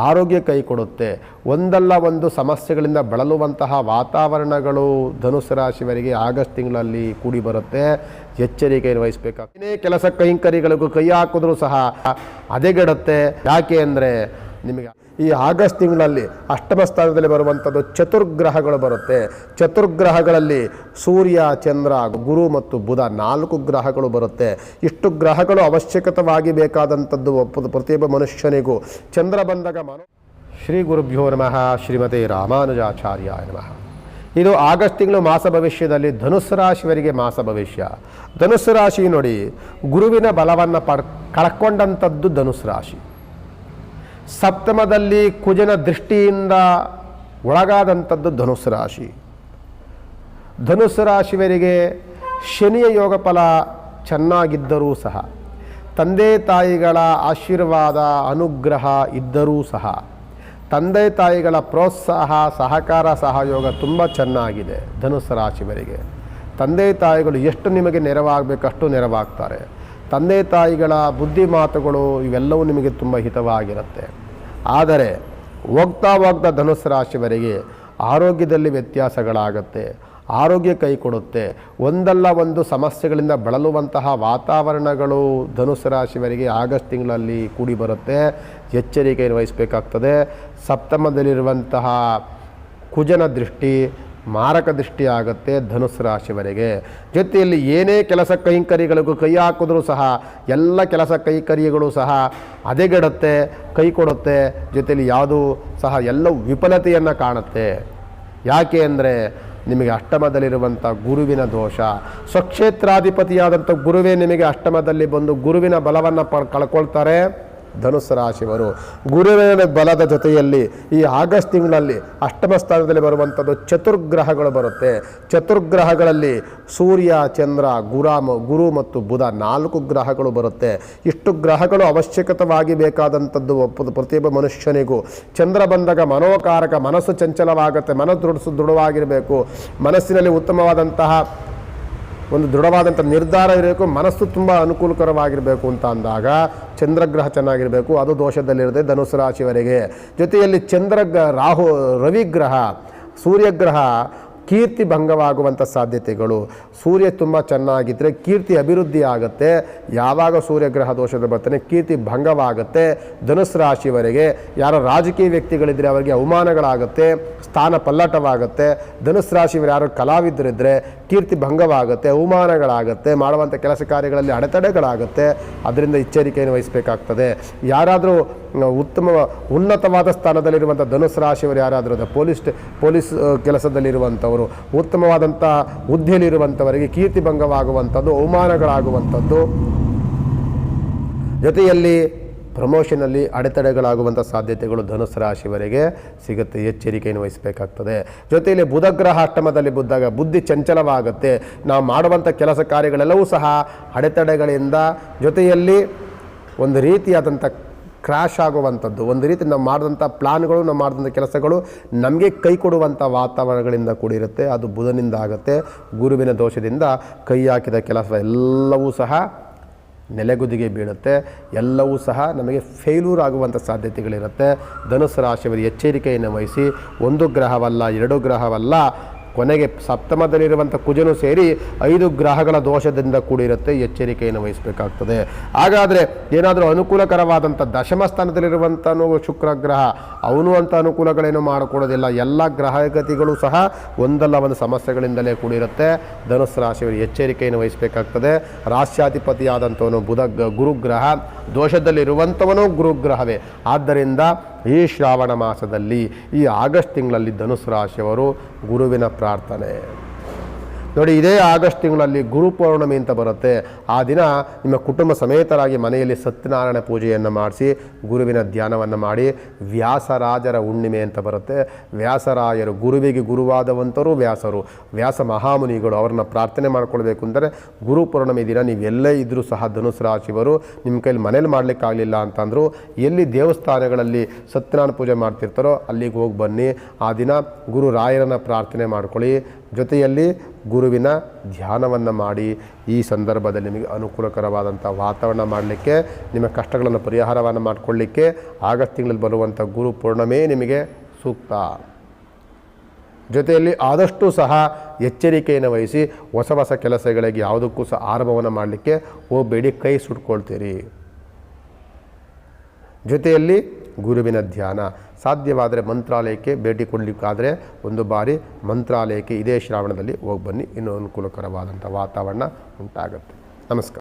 ಆರೋಗ್ಯ ಕೈ ಕೊಡುತ್ತೆ. ಒಂದಲ್ಲ ಒಂದು ಸಮಸ್ಯೆಗಳಿಂದ ಬಳಲುವಂತಹ ವಾತಾವರಣಗಳು ಧನುಸ್ಸು ರಾಶಿಯವರಿಗೆ ಆಗಸ್ಟ್ ತಿಂಗಳಲ್ಲಿ ಕೂಡಿ ಬರುತ್ತೆ. ಎಚ್ಚರಿಕೆಯನ್ನು ವಹಿಸಬೇಕಾಗ್ತದೆ. ಏನೇ ಕೆಲಸ ಕೈಂಕರ್ಯಗಳಿಗೂ ಕೈ ಹಾಕಿದ್ರೂ ಸಹ ಹದಗೆಡುತ್ತೆ. ಯಾಕೆ ಅಂದರೆ ನಿಮಗೆ ಈ ಆಗಸ್ಟ್ ತಿಂಗಳಲ್ಲಿ ಅಷ್ಟಮ ಸ್ಥಾನದಲ್ಲಿ ಬರುವಂಥದ್ದು ಚತುರ್ಗ್ರಹಗಳು ಬರುತ್ತೆ. ಚತುರ್ಗ್ರಹಗಳಲ್ಲಿ ಸೂರ್ಯ, ಚಂದ್ರ, ಗುರು ಮತ್ತು ಬುಧ 4 ಗ್ರಹಗಳು ಬರುತ್ತೆ. ಇಷ್ಟು ಗ್ರಹಗಳು ಅವಶ್ಯಕತವಾಗಿ ಬೇಕಾದಂಥದ್ದು ಪ್ರತಿಯೊಬ್ಬ ಮನುಷ್ಯನಿಗೂ. ಚಂದ್ರ ಬಂದಾಗ ಶ್ರೀ ಗುರುಭ್ಯೋ ನಮಃ, ಶ್ರೀಮತಿ ರಾಮಾನುಜಾಚಾರ್ಯಾಯ ನಮಃ. ಇದು ಆಗಸ್ಟ್ ತಿಂಗಳು ಮಾಸ ಭವಿಷ್ಯದಲ್ಲಿ ಧನುಸ್ಸು ರಾಶಿಯವರಿಗೆ ಮಾಸ ಭವಿಷ್ಯ. ಧನುಸ್ಸು ರಾಶಿ ನೋಡಿ, ಗುರುವಿನ ಬಲವನ್ನು ಕಳ್ಕೊಂಡಂಥದ್ದು ಧನುಸ್ಸು ರಾಶಿ. ಸಪ್ತಮದಲ್ಲಿ ಕುಜನ ದೃಷ್ಟಿಯಿಂದ ಒಳಗಾದಂಥದ್ದು ಧನುಸ್ಸು ರಾಶಿ. ಧನುಸ್ಸು ರಾಶಿಯವರಿಗೆ ಶನಿಯ ಯೋಗ ಫಲ ಚೆನ್ನಾಗಿದ್ದರೂ ಸಹ, ತಂದೆ ತಾಯಿಗಳ ಆಶೀರ್ವಾದ ಅನುಗ್ರಹ ಇದ್ದರೂ ಸಹ, ತಂದೆ ತಾಯಿಗಳ ಪ್ರೋತ್ಸಾಹ ಸಹಕಾರ ಸಹಯೋಗ ತುಂಬ ಚೆನ್ನಾಗಿದೆ. ಧನುಸ್ಸು ರಾಶಿಯವರಿಗೆ ತಂದೆ ತಾಯಿಗಳು ಎಷ್ಟು ನಿಮಗೆ ನೆರವಾಗಬೇಕು ಅಷ್ಟು ನೆರವಾಗ್ತಾರೆ. ತಂದೆ ತಾಯಿಗಳ ಬುದ್ಧಿ ಮಾತುಗಳು ಇವೆಲ್ಲವೂ ನಿಮಗೆ ತುಂಬ ಹಿತವಾಗಿರುತ್ತೆ. ಆದರೆ ಹೋಗ್ತಾ ಹೋಗ್ತಾ ಧನುಸ್ಸು ರಾಶಿಯವರಿಗೆ ಆರೋಗ್ಯದಲ್ಲಿ ವ್ಯತ್ಯಾಸಗಳಾಗುತ್ತೆ. ಆರೋಗ್ಯ ಕೈ ಕೊಡುತ್ತೆ. ಒಂದಲ್ಲ ಒಂದು ಸಮಸ್ಯೆಗಳಿಂದ ಬಳಲುವಂತಹ ವಾತಾವರಣಗಳು ಧನುಸ್ಸು ರಾಶಿಯವರಿಗೆ ಆಗಸ್ಟ್ ತಿಂಗಳಲ್ಲಿ ಕೂಡಿ ಬರುತ್ತೆ. ಎಚ್ಚರಿಕೆಯನ್ನು ವಹಿಸಬೇಕಾಗ್ತದೆ. ಸಪ್ತಮದಲ್ಲಿರುವಂತಹ ಕುಜನ ದೃಷ್ಟಿ ಮಾರಕ ದೃಷ್ಟಿ ಆಗುತ್ತೆ ಧನುಸ್ಸು ರಾಶಿಯವರಿಗೆ. ಜೊತೆಯಲ್ಲಿ ಏನೇ ಕೆಲಸ ಕೈಂಕರ್ಯಗಳಿಗೂ ಕೈ ಹಾಕಿದ್ರೂ ಸಹ ಎಲ್ಲ ಕೆಲಸ ಕೈಂಕರ್ಯಗಳು ಸಹ ಹದಗೆಡುತ್ತೆ, ಕೈ ಕೊಡುತ್ತೆ. ಜೊತೆಯಲ್ಲಿ ಯಾವುದೂ ಸಹ ಎಲ್ಲವೂ ವಿಫಲತೆಯನ್ನು ಕಾಣುತ್ತೆ. ಯಾಕೆ ಅಂದರೆ ನಿಮಗೆ ಅಷ್ಟಮದಲ್ಲಿರುವಂಥ ಗುರುವಿನ ದೋಷ. ಸ್ವಕ್ಷೇತ್ರಾಧಿಪತಿಯಾದಂಥ ಗುರುವೇ ನಿಮಗೆ ಅಷ್ಟಮದಲ್ಲಿ ಬಂದು ಗುರುವಿನ ಬಲವನ್ನು ಕಳ್ಕೊಳ್ತಾರೆ ಧನುಸ್ಸು ರಾಶಿಯವರು. ಗುರುವಿನ ಬಲದ ಜೊತೆಯಲ್ಲಿ ಈ ಆಗಸ್ಟ್ ತಿಂಗಳಲ್ಲಿ ಅಷ್ಟಮ ಸ್ಥಾನದಲ್ಲಿ ಬರುವಂಥದ್ದು ಚತುರ್ಗ್ರಹಗಳು ಬರುತ್ತೆ. ಚತುರ್ಗ್ರಹಗಳಲ್ಲಿ ಸೂರ್ಯ, ಚಂದ್ರ, ಗುರು ಮತ್ತು ಬುಧ 4 ಗ್ರಹಗಳು ಬರುತ್ತೆ. ಇಷ್ಟು ಗ್ರಹಗಳು ಅವಶ್ಯಕತವಾಗಿ ಬೇಕಾದಂಥದ್ದು ಪ್ರತಿಯೊಬ್ಬ ಮನುಷ್ಯನಿಗೂ. ಚಂದ್ರ ಬಂದಾಗ ಮನೋಕಾರಕ, ಮನಸ್ಸು ಚಂಚಲವಾಗುತ್ತೆ. ಮನಸ್ಸು ದೃಢವಾಗಿರಬೇಕು. ಮನಸ್ಸಿನಲ್ಲಿ ಉತ್ತಮವಾದಂತಹ ಒಂದು ದೃಢವಾದಂಥ ನಿರ್ಧಾರ ಇರಬೇಕು. ಮನಸ್ಸು ತುಂಬ ಅನುಕೂಲಕರವಾಗಿರಬೇಕು ಅಂತ ಅಂದಾಗ ಚಂದ್ರಗ್ರಹ ಚೆನ್ನಾಗಿರಬೇಕು. ಅದು ದೋಷದಲ್ಲಿರುತ್ತೆ ಧನುಸ್ಸು ರಾಶಿಯವರಿಗೆ. ಜೊತೆಯಲ್ಲಿ ರವಿಗ್ರಹ, ಸೂರ್ಯಗ್ರಹ ಕೀರ್ತಿ ಭಂಗವಾಗುವಂಥ ಸಾಧ್ಯತೆಗಳು. ಸೂರ್ಯ ತುಂಬ ಚೆನ್ನಾಗಿದ್ದರೆ ಕೀರ್ತಿ ಅಭಿವೃದ್ಧಿ ಆಗುತ್ತೆ. ಯಾವಾಗ ಸೂರ್ಯಗ್ರಹ ದೋಷದ ಬರ್ತಾನೆ ಕೀರ್ತಿ ಭಂಗವಾಗುತ್ತೆ ಧನುಸ್ಸು ರಾಶಿಯವರಿಗೆ. ಯಾರೋ ರಾಜಕೀಯ ವ್ಯಕ್ತಿಗಳಿದ್ದರೆ ಅವರಿಗೆ ಅವಮಾನಗಳಾಗುತ್ತೆ, ಸ್ಥಾನ ಪಲ್ಲಟವಾಗುತ್ತೆ. ಧನುಸ್ಸು ರಾಶಿಯವರು ಯಾರು ಕಲಾವಿದರಿದ್ದರೆ ಕೀರ್ತಿ ಭಂಗವಾಗುತ್ತೆ, ಅವಮಾನಗಳಾಗುತ್ತೆ, ಮಾಡುವಂಥ ಕೆಲಸ ಕಾರ್ಯಗಳಲ್ಲಿ ಅಡೆತಡೆಗಳಾಗುತ್ತೆ. ಅದರಿಂದ ಎಚ್ಚರಿಕೆಯನ್ನು ವಹಿಸಬೇಕಾಗ್ತದೆ. ಯಾರಾದರೂ ಉನ್ನತವಾದ ಸ್ಥಾನದಲ್ಲಿರುವಂಥ ಧನುಸ್ಸು ರಾಶಿಯವರು ಯಾರಾದರೂ ಪೊಲೀಸ್ ಕೆಲಸದಲ್ಲಿರುವಂಥವರು, ಉತ್ತಮವಾದಂಥ ಹುದ್ದೆಯಲ್ಲಿರುವಂಥವರಿಗೆ ಕೀರ್ತಿ ಭಂಗವಾಗುವಂಥದ್ದು, ಅವಮಾನಗಳಾಗುವಂಥದ್ದು, ಜೊತೆಯಲ್ಲಿ ಪ್ರಮೋಷನಲ್ಲಿ ಅಡೆತಡೆಗಳಾಗುವಂಥ ಸಾಧ್ಯತೆಗಳು ಧನುಸ್ಸು ರಾಶಿಯವರಿಗೆ ಸಿಗುತ್ತೆ. ಎಚ್ಚರಿಕೆಯನ್ನು ವಹಿಸಬೇಕಾಗ್ತದೆ. ಜೊತೆಯಲ್ಲಿ ಬುಧಗ್ರಹ ಅಷ್ಟಮದಲ್ಲಿ ಬಿದ್ದಾಗ ಬುದ್ಧಿ ಚಂಚಲವಾಗುತ್ತೆ. ನಾವು ಮಾಡುವಂಥ ಕೆಲಸ ಕಾರ್ಯಗಳೆಲ್ಲವೂ ಸಹ ಅಡೆತಡೆಗಳಿಂದ, ಜೊತೆಯಲ್ಲಿ ಒಂದು ರೀತಿಯಾದಂಥ ಕ್ರ್ಯಾಶ್ ಆಗುವಂಥದ್ದು, ಒಂದು ರೀತಿ ನಾವು ಮಾಡಿದಂಥ ಪ್ಲಾನ್ಗಳು, ನಾವು ಮಾಡಿದಂಥ ಕೆಲಸಗಳು ನಮಗೆ ಕೈ ಕೊಡುವಂಥ ವಾತಾವರಣಗಳಿಂದ ಕೂಡಿರುತ್ತೆ. ಅದು ಬುಧನಿಂದ ಆಗುತ್ತೆ. ಗುರುವಿನ ದೋಷದಿಂದ ಕೈ ಹಾಕಿದ ಕೆಲಸ ಎಲ್ಲವೂ ಸಹ ನೆಲೆಗುದಿಗೆ ಬೀಳುತ್ತೆ. ಎಲ್ಲವೂ ಸಹ ನಮಗೆ ಫೇಲ್ಯೂರ್ ಆಗುವಂಥ ಸಾಧ್ಯತೆಗಳಿರುತ್ತೆ. ಧನುಸ್ಸು ರಾಶಿಯವರು ಎಚ್ಚರಿಕೆಯನ್ನು ವಹಿಸಿ. 1 ಗ್ರಹವಲ್ಲ, 2 ಗ್ರಹವಲ್ಲ, ಕೊನೆಗೆ ಸಪ್ತಮದಲ್ಲಿರುವಂಥ ಕುಜನು ಸೇರಿ 5 ಗ್ರಹಗಳ ದೋಷದಿಂದ ಕೂಡಿರುತ್ತೆ. ಎಚ್ಚರಿಕೆಯನ್ನು ವಹಿಸಬೇಕಾಗ್ತದೆ. ಹಾಗಾದರೆ ಏನಾದರೂ ಅನುಕೂಲಕರವಾದಂಥ ದಶಮ ಸ್ಥಾನದಲ್ಲಿರುವಂಥ ಶುಕ್ರ ಗ್ರಹ, ಅವನು ಅಂಥ ಅನುಕೂಲಗಳೇನು ಮಾಡಿಕೊಡೋದಿಲ್ಲ. ಎಲ್ಲ ಗ್ರಹಗತಿಗಳು ಸಹ ಒಂದಲ್ಲ ಒಂದು ಸಮಸ್ಯೆಗಳಿಂದಲೇ ಕೂಡಿರುತ್ತೆ. ಧನುಸ್ಸು ರಾಶಿಯವರು ಎಚ್ಚರಿಕೆಯನ್ನು ವಹಿಸಬೇಕಾಗ್ತದೆ. ರಾಶ್ಯಾಧಿಪತಿಯಾದಂಥವನು ಗುರುಗ್ರಹ, ದೋಷದಲ್ಲಿರುವಂಥವನು ಗುರುಗ್ರಹವೇ. ಆದ್ದರಿಂದ ಈ ಶ್ರಾವಣ ಮಾಸದಲ್ಲಿ, ಈ ಆಗಸ್ಟ್ ತಿಂಗಳಲ್ಲಿ ಧನುಸ್ಸು ರಾಶಿಯವರು ಗುರುವಿನ ಪ್ರಾರ್ಥನೆ ನೋಡಿ. ಇದೇ ಆಗಸ್ಟ್ ತಿಂಗಳಲ್ಲಿ ಗುರು ಪೌರ್ಣಮಿ ಅಂತ ಬರುತ್ತೆ. ಆ ದಿನ ನಿಮ್ಮ ಕುಟುಂಬ ಸಮೇತರಾಗಿ ಮನೆಯಲ್ಲಿ ಸತ್ಯನಾರಾಯಣ ಪೂಜೆಯನ್ನು ಮಾಡಿಸಿ ಗುರುವಿನ ಧ್ಯಾನವನ್ನು ಮಾಡಿ. ವ್ಯಾಸರಾಜರ ಹುಣ್ಣಿಮೆ ಅಂತ ಬರುತ್ತೆ. ವ್ಯಾಸರಾಯರು, ಗುರುವಿಗೆ ಗುರುವಾದವಂತರು ವ್ಯಾಸರು, ವ್ಯಾಸ ಮಹಾಮುನಿಗಳು. ಅವ್ರನ್ನ ಪ್ರಾರ್ಥನೆ ಮಾಡ್ಕೊಳ್ಬೇಕು ಅಂದರೆ ಗುರು ಪೌರ್ಣಮಿ ದಿನ ನೀವೆಲ್ಲೇ ಇದ್ದರೂ ಸಹ ಧನುಸ್ಸು ರಾಶಿಯವರು ನಿಮ್ಮ ಕೈಲಿ ಮನೇಲಿ ಮಾಡಲಿಕ್ಕಾಗಲಿಲ್ಲ ಅಂತಂದರೂ ಎಲ್ಲಿ ದೇವಸ್ಥಾನಗಳಲ್ಲಿ ಸತ್ಯನಾರಾಯಣ ಪೂಜೆ ಮಾಡ್ತಿರ್ತಾರೋ ಅಲ್ಲಿಗೆ ಹೋಗಿ ಬನ್ನಿ. ಆ ದಿನ ಗುರು ರಾಯರನ್ನು ಪ್ರಾರ್ಥನೆ ಮಾಡ್ಕೊಳ್ಳಿ. ಜೊತೆಯಲ್ಲಿ ಗುರುವಿನ ಧ್ಯಾನವನ್ನು ಮಾಡಿ ಈ ಸಂದರ್ಭದಲ್ಲಿ ನಿಮಗೆ ಅನುಕೂಲಕರವಾದಂಥ ವಾತಾವರಣ ಮಾಡಲಿಕ್ಕೆ, ನಿಮ್ಮ ಕಷ್ಟಗಳನ್ನು ಪರಿಹಾರವನ್ನು ಮಾಡಿಕೊಳ್ಳಿಕ್ಕೆ ಆಗಸ್ಟ್ ತಿಂಗಳಲ್ಲಿ ಬರುವಂಥ ಗುರು ಪೂರ್ಣಮೇ ನಿಮಗೆ ಸೂಕ್ತ. ಜೊತೆಯಲ್ಲಿ ಆದಷ್ಟು ಸಹ ಎಚ್ಚರಿಕೆಯನ್ನು ವಹಿಸಿ ಹೊಸ ಹೊಸ ಕೆಲಸಗಳಿಗೆ ಯಾವುದಕ್ಕೂ ಸಹ ಆರಂಭವನ್ನು ಮಾಡಲಿಕ್ಕೆ ಹೋಗಬೇಡಿ, ಕೈ ಸುಟ್ಕೊಳ್ತೀರಿ. ಜೊತೆಯಲ್ಲಿ ಗುರುವಿನ ಧ್ಯಾನ, ಸಾಧ್ಯವಾದರೆ ಮಂತ್ರಾಲಯಕ್ಕೆ ಭೇಟಿ ಕೊಡಲಿಕ್ಕಾದರೆ ಒಂದು ಬಾರಿ ಮಂತ್ರಾಲಯಕ್ಕೆ ಇದೇ ಶ್ರಾವಣದಲ್ಲಿ ಹೋಗಿ ಬನ್ನಿ, ಇನ್ನೂ ಅನುಕೂಲಕರವಾದಂಥ ವಾತಾವರಣ ಉಂಟಾಗುತ್ತೆ. ನಮಸ್ಕಾರ.